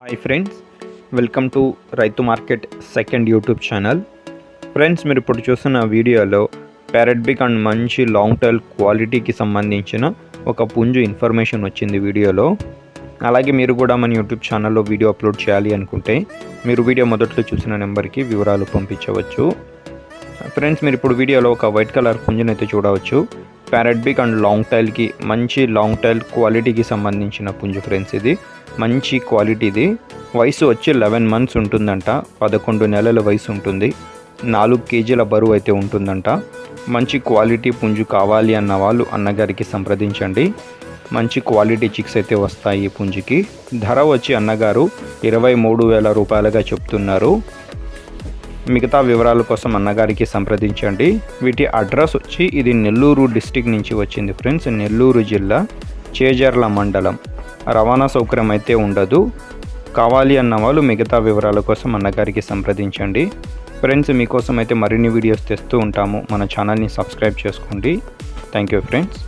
Hi friends, welcome to రైతు market second YouTube channel. Friends, మీరు ఇప్పుడు చూస్తున్న వీడియోలో ప్యారెట్ బిగ్ అండ్ మంచి లాంగ్ టైల్ క్వాలిటీకి సంబంధించిన ఒక పుంజు ఇన్ఫర్మేషన్ వచ్చింది వీడియోలో. అలాగే మీరు కూడా మన యూట్యూబ్ ఛానల్లో వీడియో అప్లోడ్ చేయాలి అనుకుంటే మీరు వీడియో మొదట్లో చూసిన నెంబర్కి వివరాలు పంపించవచ్చు. ఫ్రెండ్స్, మీరు ఇప్పుడు వీడియోలో ఒక వైట్ కలర్ పుంజుని అయితే చూడవచ్చు. ప్యారెట్ బిగ్ అండ్ లాంగ్ టైల్కి మంచి లాంగ్ టైల్ క్వాలిటీకి సంబంధించిన పుంజు ఫ్రెండ్స్. ఇది మంచి క్వాలిటీది. వయసు వచ్చి 11 months ఉంటుందంట. 11 నెలల వయసు ఉంటుంది. 4 kg బరువు అయితే ఉంటుందంట. మంచి క్వాలిటీ పుంజు కావాలి అన్న వాళ్ళు అన్నగారికి సంప్రదించండి. మంచి క్వాలిటీ చిక్స్ అయితే వస్తాయి ఈ పుంజుకి. ధర వచ్చి అన్నగారు 23,000 రూపాయలుగా చెప్తున్నారు. మిగతా వివరాల కోసం అన్నగారికి సంప్రదించండి. వీటి అడ్రస్ వచ్చి ఇది నెల్లూరు డిస్టిక్ నుంచి వచ్చింది ఫ్రెండ్స్. నెల్లూరు జిల్లా చేజర్ల మండలం. రవాణా సౌకర్యం అయితే ఉండదు. కావాలి అన్న వాళ్ళు మిగతా వివరాల కోసం అన్నగారికి సంప్రదించండి. ఫ్రెండ్స్, మీకోసం అయితే మరిన్ని వీడియోస్ తెస్తూ ఉంటాము. మన ఛానల్ని సబ్స్క్రైబ్ చేసుకోండి. Thank you friends.